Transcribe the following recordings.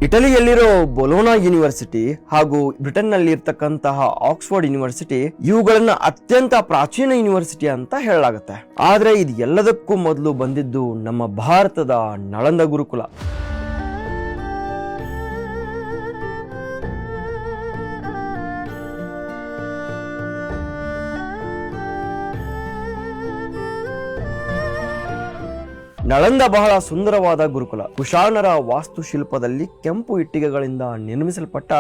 ಇಟಲಿಯಲ್ಲಿರೋ ಬೊಲೋನಾ university ಹಾಗೂ ಬ್ರಿಟನ್ನಲ್ಲಿ ಇರ್ತಕ್ಕಂತಹ ಆಕ್ಸ್ಫರ್ಡ್ ಯೂನಿವರ್ಸಿಟಿ ಇವುಗಳನ್ನ ಅತ್ಯಂತ ಪ್ರಾಚೀನ ಯೂನಿವರ್ಸಿಟಿ ಅಂತ ಹೇಳಲಾಗುತ್ತೆ. ಆದ್ರೆ ಇದು ಎಲ್ಲದಕ್ಕೂ ಮೊದಲು ಬಂದಿದ್ದು ನಮ್ಮ ಭಾರತದ ನಳಂದ ಗುರುಕುಲ. ನಳಂದ ಬಹಳ ಸುಂದರವಾದ ಗುರುಕುಲ. ಕುಶಾಣರ ವಾಸ್ತುಶಿಲ್ಪದಲ್ಲಿ ಕೆಂಪು ಇಟ್ಟಿಗೆಗಳಿಂದ ನಿರ್ಮಿಸಲ್ಪಟ್ಟ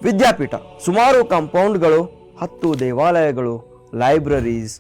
ವಿದ್ಯಾಪೀಠ. ಸುಮಾರು ಕಾಂಪೌಂಡ್ಗಳು, 10 ದೇವಾಲಯಗಳು, ಲೈಬ್ರರೀಸ್,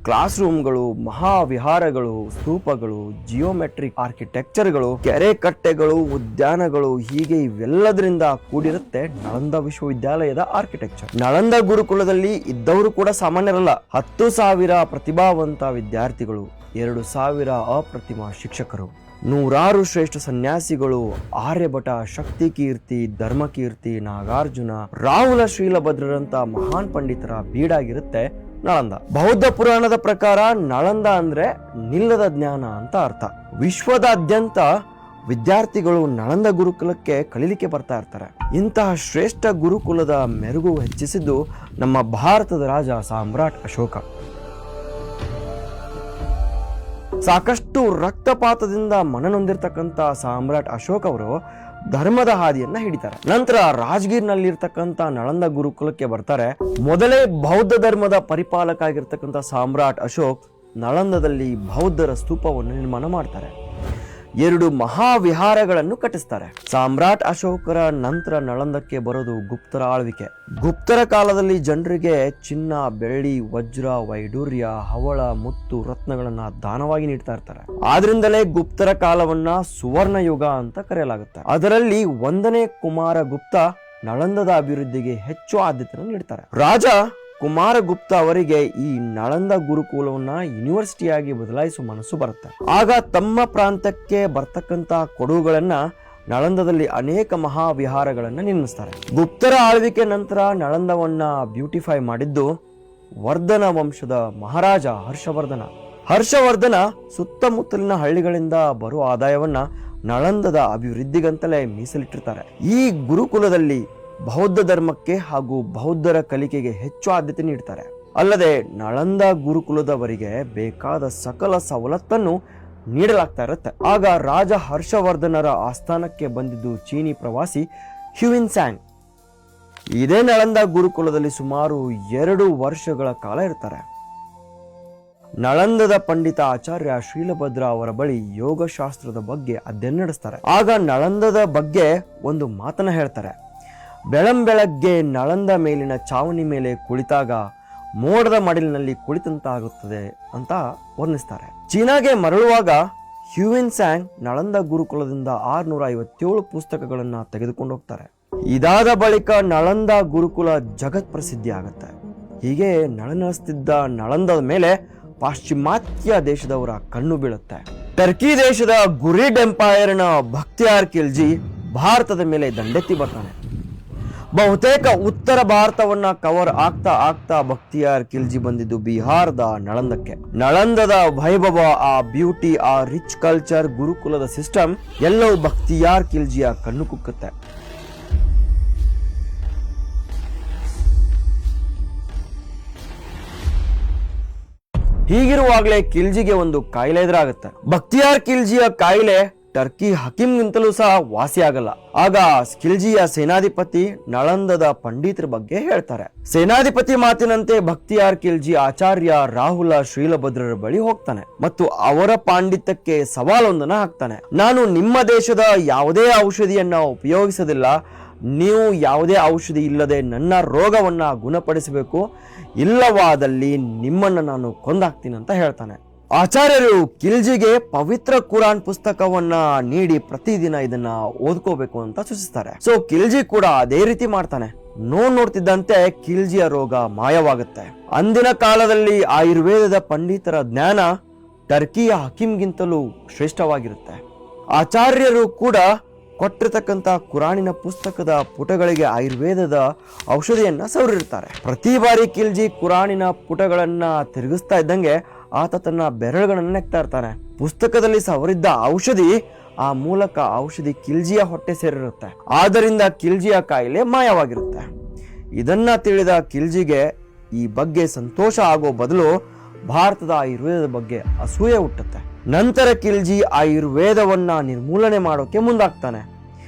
ಕ್ಲಾಸ್ ರೂಮ್ಗಳು, ಮಹಾವಿಹಾರಗಳು, ಸ್ತೂಪಗಳು, ಜಿಯೋಮೆಟ್ರಿಕ್ ಆರ್ಕಿಟೆಕ್ಚರ್ಗಳು, ಕೆರೆ ಕಟ್ಟೆಗಳು, ಉದ್ಯಾನಗಳು, ಹೀಗೆ ಇವೆಲ್ಲದರಿಂದ ಕೂಡಿರುತ್ತೆ ನಳಂದ ವಿಶ್ವವಿದ್ಯಾಲಯದ ಆರ್ಕಿಟೆಕ್ಚರ್. ನಳಂದ ಗುರುಕುಲದಲ್ಲಿ ಇದ್ದವರು ಕೂಡ ಸಾಮಾನ್ಯರಲ್ಲ. 10,000 ಪ್ರತಿಭಾವಂತ ವಿದ್ಯಾರ್ಥಿಗಳು, 2,000 ಅಪ್ರತಿಮ ಶಿಕ್ಷಕರು, 100 ಶ್ರೇಷ್ಠ ಸನ್ಯಾಸಿಗಳು, ಆರ್ಯಭಟ, ಶಕ್ತಿಕೀರ್ತಿ, ಧರ್ಮಕೀರ್ತಿ, ನಾಗಾರ್ಜುನ, ರಾಹುಲ, ಶ್ರೀಲಭದ್ರರಂತ ಮಹಾನ್ ಪಂಡಿತರ ಬೀಡಾಗಿರುತ್ತೆ ನಳಂದ. ಬೌದ್ಧ ಪುರಾಣದ ಪ್ರಕಾರ ನಳಂದ ಅಂದ್ರೆ ನಿಲ್ಲದ ಜ್ಞಾನ ಅಂತ ಅರ್ಥ. ವಿಶ್ವದಾದ್ಯಂತ ವಿದ್ಯಾರ್ಥಿಗಳು ನಳಂದ ಗುರುಕುಲಕ್ಕೆ ಕಲಿಲಿಕ್ಕೆ ಬರ್ತಾ ಇರ್ತಾರೆ. ಇಂತಹ ಶ್ರೇಷ್ಠ ಗುರುಕುಲದ ಮೆರುಗು ಹೆಚ್ಚಿಸಿದ್ದು ನಮ್ಮ ಭಾರತದ ರಾಜ ಸಾಮ್ರಾಟ್ ಅಶೋಕ. ಸಾಕಷ್ಟು ರಕ್ತಪಾತದಿಂದ ಮನನೊಂದಿರ್ತಕ್ಕಂಥ ಸಾಮ್ರಾಟ್ ಅಶೋಕ್ ಅವರು ಧರ್ಮದ ಹಾದಿಯನ್ನ ಹಿಡಿತಾರೆ. ನಂತರ ರಾಜ್ಗೀರ್ನಲ್ಲಿರ್ತಕ್ಕಂಥ ನಳಂದ ಗುರುಕುಲಕ್ಕೆ ಬರ್ತಾರೆ. ಮೊದಲೇ ಬೌದ್ಧ ಧರ್ಮದ ಪರಿಪಾಲಕ ಆಗಿರ್ತಕ್ಕಂಥ ಸಾಮ್ರಾಟ್ ಅಶೋಕ್ ನಳಂದದಲ್ಲಿ ಬೌದ್ಧರ ಸ್ತೂಪವನ್ನು ನಿರ್ಮಾಣ ಮಾಡ್ತಾರೆ. 2 ಮಹಾವಿಹಾರಗಳನ್ನು ಕಟ್ಟಿಸ್ತಾರೆ. ಸಾಮ್ರಾಟ್ ಅಶೋಕರ ನಂತರ ನಳಂದಕ್ಕೆ ಬರೋದು ಗುಪ್ತರ ಆಳ್ವಿಕೆ. ಗುಪ್ತರ ಕಾಲದಲ್ಲಿ ಜನರಿಗೆ ಚಿನ್ನ, ಬೆಳ್ಳಿ, ವಜ್ರ, ವೈಡೂರ್ಯ, ಹವಳ, ಮುತ್ತು, ರತ್ನಗಳನ್ನ ದಾನವಾಗಿ ನೀಡ್ತಾ ಇರ್ತಾರೆ. ಆದ್ರಿಂದಲೇ ಗುಪ್ತರ ಕಾಲವನ್ನ ಸುವರ್ಣ ಯುಗ ಅಂತ ಕರೆಯಲಾಗುತ್ತೆ. ಅದರಲ್ಲಿ 1ನೇ ಕುಮಾರಗುಪ್ತ ನಳಂದದ ಅಭಿವೃದ್ಧಿಗೆ ಹೆಚ್ಚು ಆದ್ಯತೆಯನ್ನು ನೀಡ್ತಾರೆ. ರಾಜ ಕುಮಾರಗುಪ್ತ ಅವರಿಗೆ ಈ ನಳಂದ ಗುರುಕುಲವನ್ನ ಯೂನಿವರ್ಸಿಟಿಯಾಗಿ ಬದಲಾಯಿಸುವ ಮನಸ್ಸು ಬರುತ್ತೆ. ಆಗ ತಮ್ಮ ಪ್ರಾಂತಕ್ಕೆ ಬರ್ತಕ್ಕಂತ ಕೊಡುಗುಗಳನ್ನ ನಳಂದದಲ್ಲಿ ಅನೇಕ ಮಹಾವಿಹಾರಗಳನ್ನ ನಿರ್ಮಿಸ್ತಾರೆ. ಗುಪ್ತರ ಆಳ್ವಿಕೆ ನಂತರ ನಳಂದವನ್ನ ಬ್ಯೂಟಿಫೈ ಮಾಡಿದ್ದು ವರ್ಧನ ವಂಶದ ಮಹಾರಾಜ ಹರ್ಷವರ್ಧನ. ಹರ್ಷವರ್ಧನ ಸುತ್ತಮುತ್ತಲಿನ ಹಳ್ಳಿಗಳಿಂದ ಬರುವ ಆದಾಯವನ್ನ ನಳಂದದ ಅಭಿವೃದ್ಧಿಗಂತಲೇ ಮೀಸಲಿಟ್ಟಿರ್ತಾರೆ. ಈ ಗುರುಕುಲದಲ್ಲಿ ಬೌದ್ಧ ಧರ್ಮಕ್ಕೆ ಹಾಗೂ ಬೌದ್ಧರ ಕಲಿಕೆಗೆ ಹೆಚ್ಚು ಆದ್ಯತೆ ನೀಡ್ತಾರೆ. ಅಲ್ಲದೆ ನಳಂದ ಗುರುಕುಲದವರಿಗೆ ಬೇಕಾದ ಸಕಲ ಸವಲತ್ತನ್ನು ನೀಡಲಾಗ್ತಾ ಇರುತ್ತೆ. ಆಗ ರಾಜ ಹರ್ಷವರ್ಧನರ ಆಸ್ಥಾನಕ್ಕೆ ಬಂದಿದ್ದು ಚೀನಿ ಪ್ರವಾಸಿ ಹ್ಯುಯಿನ್ ತ್ಸಾಂಗ್. ಇದೇ ನಳಂದ ಗುರುಕುಲದಲ್ಲಿ ಸುಮಾರು 2 ವರ್ಷಗಳ ಕಾಲ ಇರ್ತಾರೆ. ನಳಂದದ ಪಂಡಿತ ಆಚಾರ್ಯ ಶ್ರೀಲಭದ್ರ ಅವರ ಬಳಿ ಯೋಗಶಾಸ್ತ್ರದ ಬಗ್ಗೆ ಅಧ್ಯಯನ ನಡೆಸ್ತಾರೆ. ಆಗ ನಳಂದದ ಬಗ್ಗೆ ಒಂದು ಮಾತನ್ನ ಹೇಳ್ತಾರೆ. ಬೆಳಂಬೆಳಗ್ಗೆ ನಳಂದ ಮೇಲಿನ ಚಾವಣಿ ಮೇಲೆ ಕುಳಿತಾಗ ಮೋಡದ ಮಡಿಲಿನಲ್ಲಿ ಕುಳಿತಂತಾಗುತ್ತದೆ ಅಂತ ವರ್ಣಿಸ್ತಾರೆ. ಚೀನಾಗೆ ಮರಳುವಾಗ ಹ್ಯುಯಿನ್ ತ್ಸಾಂಗ್ ನಳಂದ ಗುರುಕುಲದಿಂದ 657 ಪುಸ್ತಕಗಳನ್ನ ತೆಗೆದುಕೊಂಡು ಹೋಗ್ತಾರೆ. ಇದಾದ ಬಳಿಕ ನಳಂದ ಗುರುಕುಲ ಜಗತ್ ಪ್ರಸಿದ್ಧಿ ಆಗುತ್ತೆ. ಹೀಗೆ ನಳನಳಿಸ್ತಿದ್ದ ನಳಂದದ ಮೇಲೆ ಪಾಶ್ಚಿಮಾತ್ಯ ದೇಶದವರ ಕಣ್ಣು ಬೀಳುತ್ತೆ. ಟರ್ಕಿ ದೇಶದ ಗುರಿಡ್ ಎಂಪೈರ್ನ ಬಖ್ತಿಯಾರ್ ಖಿಲ್ಜಿ ಭಾರತದ ಮೇಲೆ ದಂಡೆತ್ತಿ ಬರ್ತಾನೆ. ಬಹುತೇಕ ಉತ್ತರ ಭಾರತವನ್ನ ಕವರ್ ಆಗ್ತಾ ಆಗ್ತಾ ಬಖ್ತಿಯಾರ್ ಖಿಲ್ಜಿ ಬಂದಿದ್ದು ಬಿಹಾರದ ನಳಂದಕ್ಕೆ. ನಳಂದದ ವೈಭವ, ಆ ಬ್ಯೂಟಿ, ಆ ರಿಚ್ ಕಲ್ಚರ್, ಗುರುಕುಲದ ಸಿಸ್ಟಮ್ ಎಲ್ಲವೂ ಬಖ್ತಿಯಾರ್ ಖಿಲ್ಜಿಯ ಕಣ್ಣು ಕುಕ್ಕುತ್ತೆ. ಹೀಗಿರುವಾಗಲೇ ಖಿಲ್ಜಿಗೆ ಒಂದು ಕಾಯಿಲೆ ಎದುರಾಗುತ್ತೆ. ಬಖ್ತಿಯಾರ್ ಖಿಲ್ಜಿಯ ಕಾಯಿಲೆ ಟರ್ಕಿ ಹಕೀಮ್ಗಿಂತಲೂ ಸಹ ವಾಸಿಯಾಗಲ್ಲ. ಆಗ ಖಿಲ್ಜಿಯ ಸೇನಾಧಿಪತಿ ನಳಂದದ ಪಂಡಿತರ ಬಗ್ಗೆ ಹೇಳ್ತಾರೆ. ಸೇನಾಧಿಪತಿ ಮಾತಿನಂತೆ ಬಖ್ತಿಯಾರ್ ಖಿಲ್ಜಿ ಆಚಾರ್ಯ ರಾಹುಲ ಶ್ರೀಲಭದ್ರರ ಬಳಿ ಹೋಗ್ತಾನೆ ಮತ್ತು ಅವರ ಪಾಂಡಿತ್ಯಕ್ಕೆ ಸವಾಲೊಂದನ್ನ ಹಾಕ್ತಾನೆ. ನಾನು ನಿಮ್ಮ ದೇಶದ ಯಾವುದೇ ಔಷಧಿಯನ್ನ ಉಪಯೋಗಿಸೋದಿಲ್ಲ. ನೀವು ಯಾವುದೇ ಔಷಧಿ ಇಲ್ಲದೆ ನನ್ನ ರೋಗವನ್ನ ಗುಣಪಡಿಸಬೇಕು. ಇಲ್ಲವಾದಲ್ಲಿ ನಿಮ್ಮನ್ನ ನಾನು ಕೊಂದಾಕ್ತೀನಿ ಅಂತ ಹೇಳ್ತಾನೆ. ಆಚಾರ್ಯರು ಖಿಲ್ಜಿಗೆ ಪವಿತ್ರ ಕುರಾನ್ ಪುಸ್ತಕವನ್ನ ನೀಡಿ ಪ್ರತಿದಿನ ಇದನ್ನ ಓದ್ಕೋಬೇಕು ಅಂತ ಸೂಚಿಸ್ತಾರೆ. ಸೊ ಖಿಲ್ಜಿ ಕೂಡ ಅದೇ ರೀತಿ ಮಾಡ್ತಾನೆ. ನೋಡ್ತಿದ್ದಂತೆ ಖಿಲ್ಜಿಯ ರೋಗ ಮಾಯವಾಗುತ್ತೆ. ಅಂದಿನ ಕಾಲದಲ್ಲಿ ಆಯುರ್ವೇದದ ಪಂಡಿತರ ಜ್ಞಾನ ಟರ್ಕಿಯ ಹಕೀಮ್ಗಿಂತಲೂ ಶ್ರೇಷ್ಠವಾಗಿರುತ್ತೆ. ಆಚಾರ್ಯರು ಕೂಡ ಕೊಟ್ಟಿರ್ತಕ್ಕಂಥ ಕುರಾನಿನ ಪುಸ್ತಕದ ಪುಟಗಳಿಗೆ ಆಯುರ್ವೇದದ ಔಷಧಿಯನ್ನ ಸವರಿರ್ತಾರೆ. ಪ್ರತಿ ಬಾರಿ ಖಿಲ್ಜಿ ಕುರಾನಿನ ಪುಟಗಳನ್ನ ತಿರುಗಿಸ್ತಾ ಇದ್ದಂಗೆ ಆತ ತನ್ನ ಬೆರಳುಗಳನ್ನ ನೆಕ್ತಾ ಇರ್ತಾನೆ. ಪುಸ್ತಕದಲ್ಲಿ ಸವರಿದ್ದ ಔಷಧಿ ಆ ಮೂಲಕ ಔಷಧಿ ಖಿಲ್ಜಿಯ ಹೊಟ್ಟೆ ಸೇರಿರುತ್ತೆ. ಆದ್ದರಿಂದ ಖಿಲ್ಜಿಯ ಕಾಯಿಲೆ ಮಾಯವಾಗಿರುತ್ತೆ. ಇದನ್ನ ತಿಳಿದ ಖಿಲ್ಜಿಗೆ ಈ ಬಗ್ಗೆ ಸಂತೋಷ ಆಗೋ ಬದಲು ಭಾರತದ ಆಯುರ್ವೇದದ ಬಗ್ಗೆ ಅಸೂಯೆ ಹುಟ್ಟುತ್ತೆ. ನಂತರ ಖಿಲ್ಜಿ ಆಯುರ್ವೇದವನ್ನ ನಿರ್ಮೂಲನೆ ಮಾಡೋಕೆ ಮುಂದಾಗ್ತಾನೆ.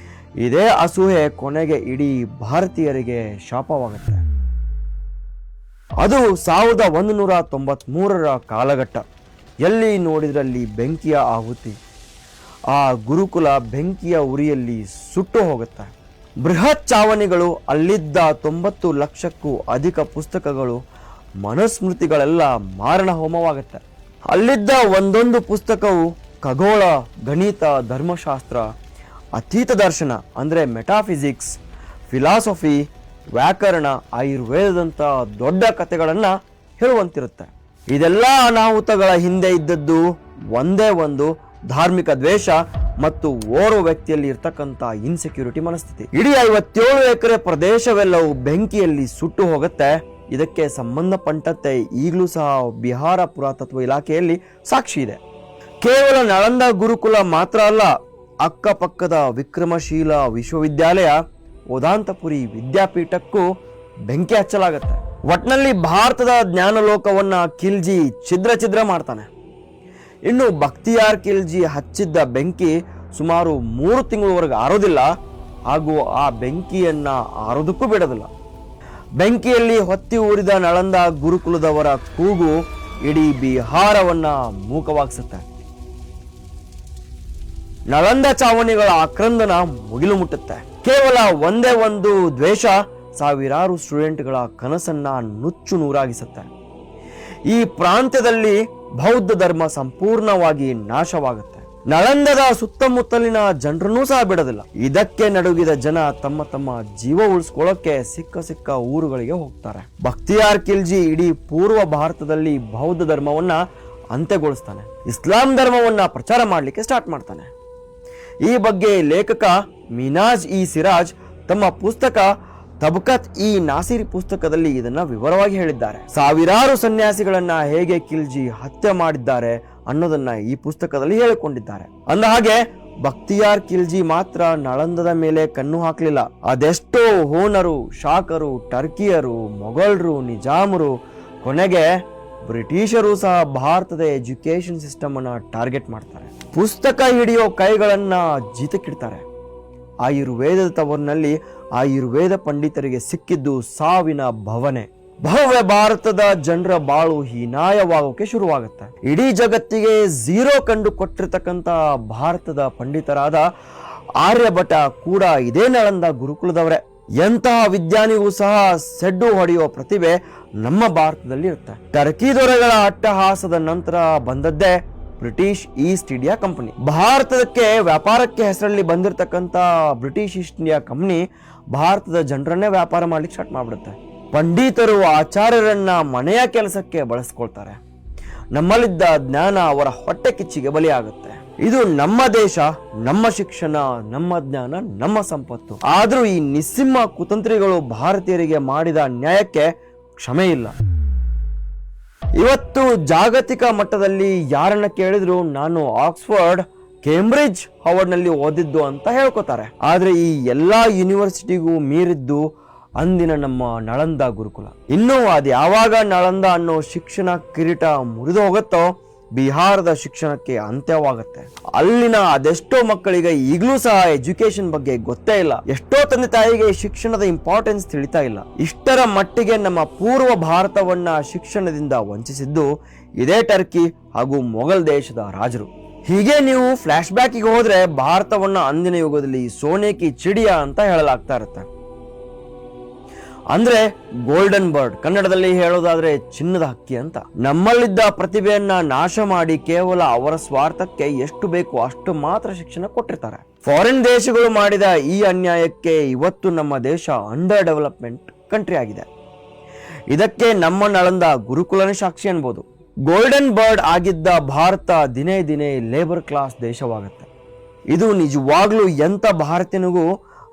ಇದೇ ಅಸೂಯೆ ಕೊನೆಗೆ ಇಡೀ ಭಾರತೀಯರಿಗೆ ಶಾಪವಾಗುತ್ತೆ. ಅದು 1193ರ ಕಾಲಘಟ್ಟ. ಎಲ್ಲಿ ನೋಡಿದ್ರಲ್ಲಿ ಬೆಂಕಿಯ ಆಹುತಿ. ಆ ಗುರುಕುಲ ಬೆಂಕಿಯ ಉರಿಯಲ್ಲಿ ಸುಟ್ಟು ಹೋಗುತ್ತೆ. ಬೃಹತ್ ಚಾವಣಿಗಳು, ಅಲ್ಲಿದ್ದ 90 ಲಕ್ಷಕ್ಕೂ ಅಧಿಕ ಪುಸ್ತಕಗಳು, ಮನುಸ್ಮೃತಿಗಳೆಲ್ಲ ಮಾರಣ ಹೋಮವಾಗುತ್ತೆ. ಅಲ್ಲಿದ್ದ ಒಂದೊಂದು ಪುಸ್ತಕವು ಖಗೋಳ, ಗಣಿತ, ಧರ್ಮಶಾಸ್ತ್ರ, ಅತೀತ ದರ್ಶನ ಅಂದರೆ ಮೆಟಾಫಿಸಿಕ್ಸ್, ಫಿಲಾಸಫಿ, ವ್ಯಾಕರಣ, ಆಯುರ್ವೇದದಂಥ ದೊಡ್ಡ ಕಥೆಗಳನ್ನು ಹೇಳುವಂತಿರುತ್ತೆ. ಇದೆಲ್ಲ ಅನಾಹುತಗಳ ಹಿಂದೆ ಇದ್ದದ್ದು ಒಂದೇ ಒಂದು ಧಾರ್ಮಿಕ ದ್ವೇಷ ಮತ್ತು ಓರ್ವ ವ್ಯಕ್ತಿಯಲ್ಲಿ ಇರ್ತಕ್ಕಂಥ ಇನ್ಸೆಕ್ಯೂರಿಟಿ ಮನಸ್ಥಿತಿ. ಇಡೀ 57 ಎಕರೆ ಪ್ರದೇಶವೆಲ್ಲವೂ ಬೆಂಕಿಯಲ್ಲಿ ಸುಟ್ಟು ಹೋಗುತ್ತೆ. ಇದಕ್ಕೆ ಸಂಬಂಧಪಟ್ಟಂತೆ ಈಗಲೂ ಸಹ ಬಿಹಾರ ಪುರಾತತ್ವ ಇಲಾಖೆಯಲ್ಲಿ ಸಾಕ್ಷಿ ಇದೆ. ಕೇವಲ ನಳಂದ ಗುರುಕುಲ ಮಾತ್ರ ಅಲ್ಲ, ಅಕ್ಕಪಕ್ಕದ ವಿಕ್ರಮಶೀಲ ವಿಶ್ವವಿದ್ಯಾಲಯ, ವೇದಾಂತಪುರಿ ವಿದ್ಯಾಪೀಠಕ್ಕೂ ಬೆಂಕಿ ಹಚ್ಚಲಾಗತ್ತೆ. ಒಟ್ನಲ್ಲಿ ಭಾರತದ ಜ್ಞಾನಲೋಕವನ್ನ ಖಿಲ್ಜಿ ಛಿದ್ರ ಮಾಡ್ತಾನೆ. ಇನ್ನು ಬಖ್ತಿಯಾರ್ ಖಿಲ್ಜಿ ಹಚ್ಚಿದ್ದ ಬೆಂಕಿ ಸುಮಾರು 3 ತಿಂಗಳವರೆಗೆ ಆರೋದಿಲ್ಲ, ಹಾಗೂ ಆ ಬೆಂಕಿಯನ್ನ ಆರೋದಕ್ಕೂ ಬಿಡೋದಿಲ್ಲ. ಬೆಂಕಿಯಲ್ಲಿ ಹೊತ್ತಿ ಊರಿದ ನಳಂದ ಗುರುಕುಲದವರ ಕೂಗು ಇಡೀ ಬಿಹಾರವನ್ನ ಮೂಕವಾಗಿಸುತ್ತೆ. ನಳಂದ ಚಾವಣಿಗಳ ಆಕ್ರಂದನ ಮುಗಿಲು ಮುಟ್ಟುತ್ತೆ. ಕೇವಲ ಒಂದೇ ಒಂದು ದ್ವೇಷ ಸಾವಿರಾರು ಸ್ಟೂಡೆಂಟ್ಗಳ ಕನಸನ್ನ ನುಚ್ಚು ನೂರಾಗಿಸುತ್ತೆ. ಈ ಪ್ರಾಂತ್ಯದಲ್ಲಿ ಬೌದ್ಧ ಧರ್ಮ ಸಂಪೂರ್ಣವಾಗಿ ನಾಶವಾಗುತ್ತೆ. ನಳಂದದ ಸುತ್ತಮುತ್ತಲಿನ ಜನರನ್ನೂ ಸಹ ಬಿಡೋದಿಲ್ಲ. ಇದಕ್ಕೆ ನಡುಗಿದ ಜನ ತಮ್ಮ ತಮ್ಮ ಜೀವ ಉಳಿಸ್ಕೊಳ್ಳೋಕೆ ಸಿಕ್ಕ ಊರುಗಳಿಗೆ ಹೋಗ್ತಾರೆ. ಬಖ್ತಿಯಾರ್ ಖಿಲ್ಜಿ ಇಡೀ ಪೂರ್ವ ಭಾರತದಲ್ಲಿ ಬೌದ್ಧ ಧರ್ಮವನ್ನ ಅಂತ್ಯಗೊಳಿಸ್ತಾನೆ. ಇಸ್ಲಾಂ ಧರ್ಮವನ್ನ ಪ್ರಚಾರ ಮಾಡಲಿಕ್ಕೆ ಸ್ಟಾರ್ಟ್ ಮಾಡ್ತಾನೆ. ಈ ಬಗ್ಗೆ ಲೇಖಕ ಮಿನಾಜ್ ಇ ಸಿರಾಜ್ ತಮ್ಮ ಪುಸ್ತಕ ತಬಕತ್ ಇ ನಾಸಿರಿ ಪುಸ್ತಕದಲ್ಲಿ ಇದನ್ನ ವಿವರವಾಗಿ ಹೇಳಿದ್ದಾರೆ. ಸಾವಿರಾರು ಸನ್ಯಾಸಿಗಳನ್ನ ಹೇಗೆ ಖಿಲ್ಜಿ ಹತ್ಯೆ ಮಾಡಿದ್ದಾರೆ ಅನ್ನೋದನ್ನ ಈ ಪುಸ್ತಕದಲ್ಲಿ ಹೇಳಿಕೊಂಡಿದ್ದಾರೆ. ಅಂದ ಹಾಗೆ ಬಖ್ತಿಯಾರ್ ಖಿಲ್ಜಿ ಮಾತ್ರ ನಳಂದದ ಮೇಲೆ ಕಣ್ಣು ಹಾಕಲಿಲ್ಲ. ಅದೆಷ್ಟೋ ಹೋನರು, ಶಾಕರು, ಟರ್ಕಿಯರು, ಮೊಘಲರು, ನಿಜಾಮರು, ಕೊನೆಗೆ ಬ್ರಿಟಿಷರು ಸಹ ಭಾರತದ ಎಜುಕೇಶನ್ ಸಿಸ್ಟಮ್ ಅನ್ನ ಟಾರ್ಗೆಟ್ ಮಾಡ್ತಾರೆ. ಪುಸ್ತಕ ಹಿಡಿಯೋ ಕೈಗಳನ್ನ ಜೀತಕ್ಕಿಡ್ತಾರೆ. ಆಯುರ್ವೇದದ ತವರಿನಲ್ಲಿ ಆಯುರ್ವೇದ ಪಂಡಿತರಿಗೆ ಸಿಕ್ಕಿದ್ದು ಸಾವಿನ ಭವನೆ. ಭವ್ಯ ಭಾರತದ ಜನರ ಬಾಳು ಹೀನಾಯವಾಗೋಕೆ ಶುರುವಾಗುತ್ತೆ. ಇಡೀ ಜಗತ್ತಿಗೆ ಝೀರೋ ಕಂಡು ಕೊಟ್ಟಿರ್ತಕ್ಕಂಥ ಭಾರತದ ಪಂಡಿತರಾದ ಆರ್ಯಭಟ ಕೂಡ ಇದೇ ನಳಂದ ಗುರುಕುಲದವರೇ. ಎಂತಹ ವಿಜ್ಞಾನಿಗೂ ಸಹ ಸೆಡ್ಡು ಹೊಡೆಯುವ ಪ್ರತಿಭೆ ನಮ್ಮ ಭಾರತದಲ್ಲಿ ಇರುತ್ತೆ. ಟರ್ಕಿ ದೊರೆಗಳ ಅಟ್ಟಹಾಸದ ನಂತರ ಬಂದದ್ದೇ ಬ್ರಿಟಿಷ್ ಈಸ್ಟ್ ಇಂಡಿಯಾ ಕಂಪನಿ. ಭಾರತಕ್ಕೆ ವ್ಯಾಪಾರಕ್ಕೆ ಹೆಸರಲ್ಲಿ ಬಂದಿರತಕ್ಕಂತ ಬ್ರಿಟಿಷ್ ಈಸ್ಟ್ ಇಂಡಿಯಾ ಕಂಪನಿ ಭಾರತದ ಜನರನ್ನೇ ವ್ಯಾಪಾರ ಮಾಡ್ಲಿಕ್ಕೆ ಸ್ಟಾರ್ಟ್ ಮಾಡ್ಬಿಡುತ್ತೆ. ಪಂಡಿತರು, ಆಚಾರ್ಯರನ್ನ ಮನೆಯ ಕೆಲಸಕ್ಕೆ ಬಳಸ್ಕೊಳ್ತಾರೆ. ನಮ್ಮಲ್ಲಿದ್ದ ಜ್ಞಾನ ಅವರ ಹೊಟ್ಟೆ ಕಿಚ್ಚಿಗೆ ಬಲಿಯಾಗುತ್ತೆ. ಇದು ನಮ್ಮ ದೇಶ, ನಮ್ಮ ಶಿಕ್ಷಣ, ನಮ್ಮ ಜ್ಞಾನ, ನಮ್ಮ ಸಂಪತ್ತು. ಆದ್ರೂ ಈ ನಿಸ್ಸಿಂಹ ಕುತಂತ್ರಿಗಳು ಭಾರತೀಯರಿಗೆ ಮಾಡಿದ ನ್ಯಾಯಕ್ಕೆ ಕ್ಷಮೆ ಇಲ್ಲ. ಇವತ್ತು ಜಾಗತಿಕ ಮಟ್ಟದಲ್ಲಿ ಯಾರನ್ನ ಕೇಳಿದ್ರು ನಾನು ಆಕ್ಸ್ಫರ್ಡ್, ಕೇಂಬ್ರಿಡ್ಜ್, ಹಾರ್ವರ್ಡ್ನಲ್ಲಿ ಓದಿದ್ದು ಅಂತ ಹೇಳ್ಕೊತಾರೆ. ಆದ್ರೆ ಈ ಎಲ್ಲಾ ಯೂನಿವರ್ಸಿಟಿಗೂ ಮೀರಿದ್ದು ಅಂದಿನ ನಮ್ಮ ನಳಂದ ಗುರುಕುಲ. ಇನ್ನು ಅದು ಯಾವಾಗ ನಳಂದ ಅನ್ನೋ ಶಿಕ್ಷಣ ಕಿರೀಟ ಮುರಿದು ಹೋಗುತ್ತೋ ಬಿಹಾರದ ಶಿಕ್ಷಣಕ್ಕೆ ಅಂತ್ಯವಾಗುತ್ತೆ. ಅಲ್ಲಿನ ಅದೆಷ್ಟೋ ಮಕ್ಕಳಿಗೆ ಈಗಲೂ ಸಹ ಎಜುಕೇಶನ್ ಬಗ್ಗೆ ಗೊತ್ತೇ ಇಲ್ಲ. ಎಷ್ಟೋ ತಂದೆ ತಾಯಿಗೆ ಶಿಕ್ಷಣದ ಇಂಪಾರ್ಟೆನ್ಸ್ ತಿಳಿತಾ ಇಲ್ಲ. ಇಷ್ಟರ ಮಟ್ಟಿಗೆ ನಮ್ಮ ಪೂರ್ವ ಭಾರತವನ್ನ ಶಿಕ್ಷಣದಿಂದ ವಂಚಿಸಿದ್ದು ಇದೇ ಟರ್ಕಿ ಹಾಗೂ ಮೊಘಲ್ ದೇಶದ ರಾಜರು. ಹೀಗೆ ನೀವು ಫ್ಲಾಶ್ ಬ್ಯಾಕಿಗೆ ಹೋದ್ರೆ ಭಾರತವನ್ನ ಅಂದಿನ ಯುಗದಲ್ಲಿ ಸೋನೆ ಕಿ ಚಿಡಿಯಾ ಅಂತ ಹೇಳಲಾಗ್ತಾ ಇರುತ್ತೆ. ಅಂದ್ರೆ ಗೋಲ್ಡನ್ ಬರ್ಡ್, ಕನ್ನಡದಲ್ಲಿ ಹೇಳೋದಾದ್ರೆ ಚಿನ್ನದ ಹಕ್ಕಿ ಅಂತ. ನಮ್ಮಲ್ಲಿದ್ದ ಪ್ರತಿಭೆಯನ್ನ ನಾಶ ಮಾಡಿ ಕೇವಲ ಅವರ ಸ್ವಾರ್ಥಕ್ಕೆ ಎಷ್ಟು ಬೇಕು ಅಷ್ಟು ಮಾತ್ರ ಶಿಕ್ಷಣ ಕೊಟ್ಟಿರ್ತಾರೆ. ಫಾರಿನ್ ದೇಶಗಳು ಮಾಡಿದ ಈ ಅನ್ಯಾಯಕ್ಕೆ ಇವತ್ತು ನಮ್ಮ ದೇಶ ಅಂಡರ್ ಡೆವಲಪ್ಮೆಂಟ್ ಕಂಟ್ರಿ ಆಗಿದೆ. ಇದಕ್ಕೆ ನಮ್ಮ ನಳಂದ ಗುರುಕುಲನೇ ಸಾಕ್ಷಿ ಅನ್ಬೋದು. ಗೋಲ್ಡನ್ ಬರ್ಡ್ ಆಗಿದ್ದ ಭಾರತ ದಿನೇ ದಿನೇ ಲೇಬರ್ ಕ್ಲಾಸ್ ದೇಶವಾಗುತ್ತೆ. ಇದು ನಿಜವಾಗ್ಲೂ ಎಂತ ಭಾರತೀಯನಿಗೂ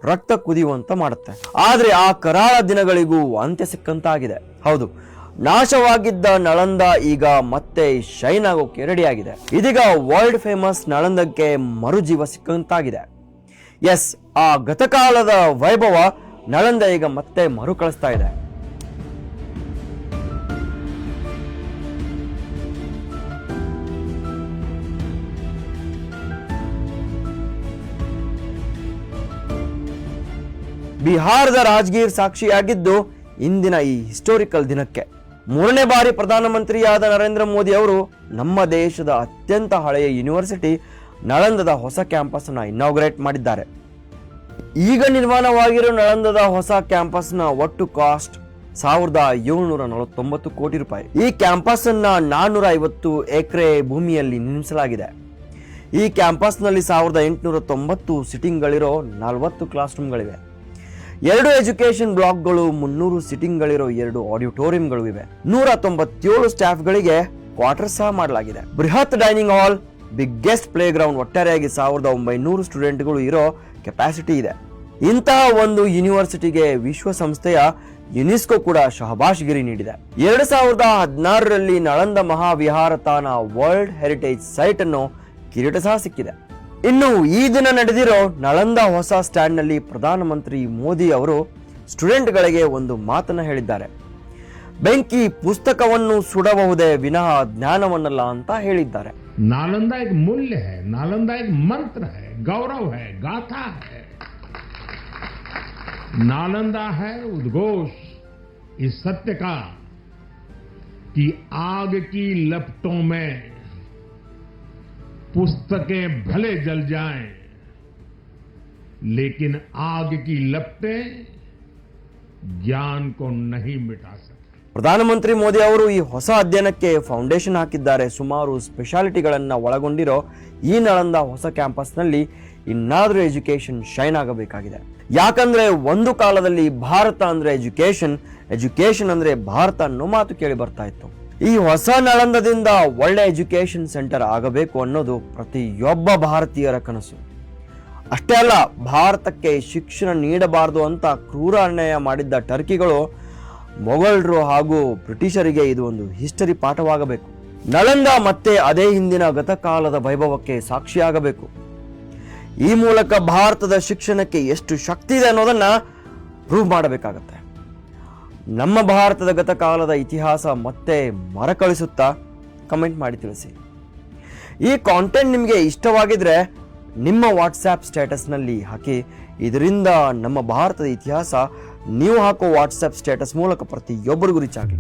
ರಕ್ತ ಕುದಿಯುವಂತ ಮಾಡುತ್ತೆ. ಆದ್ರೆ ಆ ಕರಾಳ ದಿನಗಳಿಗೂ ಅಂತ್ಯ ಸಿಕ್ಕಂತಾಗಿದೆ. ಹೌದು, ನಾಶವಾಗಿದ್ದ ನಳಂದ ಈಗ ಮತ್ತೆ ಶೈನ್ ಆಗೋಕೆ ರೆಡಿಯಾಗಿದೆ. ಇದೀಗ ವರ್ಲ್ಡ್ ಫೇಮಸ್ ನಳಂದಕ್ಕೆ ಮರುಜೀವ ಸಿಕ್ಕಂತಾಗಿದೆ. ಎಸ್, ಆ ಗತಕಾಲದ ವೈಭವ ನಳಂದ ಈಗ ಮತ್ತೆ ಮರುಕಳಿಸ್ತಾ ಇದೆ. ಬಿಹಾರದ ರಾಜ್ಗೀರ್ ಸಾಕ್ಷಿಯಾಗಿದ್ದು ಇಂದಿನ ಈ ಹಿಸ್ಟೋರಿಕಲ್ ದಿನಕ್ಕೆ. 3ನೇ ಬಾರಿ ಪ್ರಧಾನಮಂತ್ರಿಯಾದ ನರೇಂದ್ರ ಮೋದಿ ಅವರು ನಮ್ಮ ದೇಶದ ಅತ್ಯಂತ ಹಳೆಯ ಯೂನಿವರ್ಸಿಟಿ ನಳಂದದ ಹೊಸ ಕ್ಯಾಂಪಸ್ ಅನ್ನು ಇನಾಗ್ರೇಟ್ ಮಾಡಿದ್ದಾರೆ. ಈಗ ನಿರ್ಮಾಣವಾಗಿರೋ ನಳಂದದ ಹೊಸ ಕ್ಯಾಂಪಸ್ನ ಒಟ್ಟು ಕಾಸ್ಟ್ 1749 ಕೋಟಿ ರೂಪಾಯಿ. ಈ ಕ್ಯಾಂಪಸ್ ಅನ್ನ 450 ಎಕರೆ ಭೂಮಿಯಲ್ಲಿ ನಿರ್ಮಿಸಲಾಗಿದೆ. ಈ ಕ್ಯಾಂಪಸ್ನಲ್ಲಿ 1890 ಸಿಟ್ಟಿಂಗ್ಗಳಿರೋ 40 ಕ್ಲಾಸ್ ರೂಮ್ಗಳಿವೆ, 2 ಎಜುಕೇಶನ್ ಬ್ಲಾಕ್ಗಳು, 300 ಸಿಟ್ಟಿಂಗ್ಗಳಿರೋ 2 ಆಡಿಟೋರಿಯಂಗಳು ಇವೆ, 197 ಸ್ಟಾಫ್ಗಳಿಗೆ ಕ್ವಾರ್ಟರ್ ಸಹ ಮಾಡಲಾಗಿದೆ. ಬೃಹತ್ dining hall, biggest play ground, ಒಟ್ಟಾರೆಯಾಗಿ 1900 ಸ್ಟೂಡೆಂಟ್ಗಳು ಇರೋ ಕೆಪಾಸಿಟಿ ಇದೆ. ಇಂತಹ ಒಂದು ಯೂನಿವರ್ಸಿಟಿಗೆ ವಿಶ್ವಸಂಸ್ಥೆಯ ಯುನೆಸ್ಕೋ ಕೂಡ ಶಹಬಾಷ್ಗಿರಿ ನೀಡಿದೆ. 2016ರಲ್ಲಿ ನಳಂದ ಮಹಾವಿಹಾರ ತಾಣ ವರ್ಲ್ಡ್ ಹೆರಿಟೇಜ್ ಸೈಟ್ ಅನ್ನು ಕಿರೀಟ ಸಹ ಸಿಕ್ಕಿದೆ. ಇನ್ನು ಈ ದಿನ ನಡೆದಿರೋ ನಳಂದ ಹೊಸ ಸ್ಟ್ಯಾಂಡ್ ನಲ್ಲಿ ಪ್ರಧಾನಮಂತ್ರಿ ಮೋದಿ ಅವರು ಸ್ಟೂಡೆಂಟ್ಗಳಿಗೆ ಒಂದು ಮಾತನ್ನ ಹೇಳಿದ್ದಾರೆ. ಬೆಂಕಿ ಪುಸ್ತಕವನ್ನು ಸುಡಬಹುದೇ ವಿನಃ ಜ್ಞಾನವನ್ನಲ್ಲ ಅಂತ ಹೇಳಿದ್ದಾರೆ. नालंदा एक मूल्य है, नालंदा एक मंत्र है, गौरव है, गाथा है. नालंदा है उद्घोष इस सत्य का कि आग की लपटों में पुस्तकें भले जल जाएं, लेकिन आग की लपटें ज्ञान को नहीं मिटा सकती. ಪ್ರಧಾನಮಂತ್ರಿ ಮೋದಿ ಅವರು ಈ ಹೊಸ ಅಧ್ಯಯನಕ್ಕೆ ಫೌಂಡೇಶನ್ ಹಾಕಿದ್ದಾರೆ. ಸುಮಾರು ಸ್ಪೆಷಾಲಿಟಿಗಳನ್ನು ಒಳಗೊಂಡಿರೋ ಈ ನಳಂದ ಹೊಸ ಕ್ಯಾಂಪಸ್ನಲ್ಲಿ ಇನ್ನಾದ್ರೂ ಎಜುಕೇಶನ್ ಶೈನ್ ಆಗಬೇಕಾಗಿದೆ. ಯಾಕಂದ್ರೆ ಒಂದು ಕಾಲದಲ್ಲಿ ಭಾರತ ಅಂದ್ರೆ ಎಜುಕೇಶನ್ ಅಂದ್ರೆ ಭಾರತ ಅನ್ನೋ ಮಾತು ಕೇಳಿ ಬರ್ತಾ ಇತ್ತು. ಈ ಹೊಸ ನಳಂದದಿಂದ ಒಳ್ಳೆ ಎಜುಕೇಶನ್ ಸೆಂಟರ್ ಆಗಬೇಕು ಅನ್ನೋದು ಪ್ರತಿಯೊಬ್ಬ ಭಾರತೀಯರ ಕನಸು. ಅಷ್ಟೇ ಅಲ್ಲ, ಭಾರತಕ್ಕೆ ಶಿಕ್ಷಣ ನೀಡಬಾರದು ಅಂತ ಕ್ರೂರ ಅನ್ಯಾಯ ಮಾಡಿದ್ದ ಟರ್ಕಿಗಳು, ಮೊಘಲರು ಹಾಗೂ ಬ್ರಿಟಿಷರಿಗೆ ಇದು ಒಂದು ಹಿಸ್ಟರಿ ಪಾಠವಾಗಬೇಕು. ನಳಂದ ಮತ್ತೆ ಅದೇ ಹಿಂದಿನ ಗತಕಾಲದ ವೈಭವಕ್ಕೆ ಸಾಕ್ಷಿಯಾಗಬೇಕು. ಈ ಮೂಲಕ ಭಾರತದ ಶಿಕ್ಷಣಕ್ಕೆ ಎಷ್ಟು ಶಕ್ತಿ ಇದೆ ಅನ್ನೋದನ್ನ ಪ್ರೂವ್ ಮಾಡಬೇಕಾಗತ್ತೆ. ನಮ್ಮ ಭಾರತದ ಗತಕಾಲದ ಇತಿಹಾಸ ಮತ್ತೆ ಮರಕಳಿಸುತ್ತಾ ಕಮೆಂಟ್ ಮಾಡಿ ತಿಳಿಸಿ. ಈ ಕಾಂಟೆಂಟ್ ನಿಮಗೆ ಇಷ್ಟವಾಗಿದ್ರೆ ನಿಮ್ಮ ವಾಟ್ಸ್ಆ್ಯಪ್ ಸ್ಟೇಟಸ್ನಲ್ಲಿ ಹಾಕಿ. ಇದರಿಂದ ನಮ್ಮ ಭಾರತದ ಇತಿಹಾಸ ನೀವು ಹಾಕೋ ವಾಟ್ಸ್ಆ್ಯಪ್ ಸ್ಟೇಟಸ್ ಮೂಲಕ ಪ್ರತಿಯೊಬ್ಬರಿಗೂ ರೀಚ್ ಆಗಲಿ.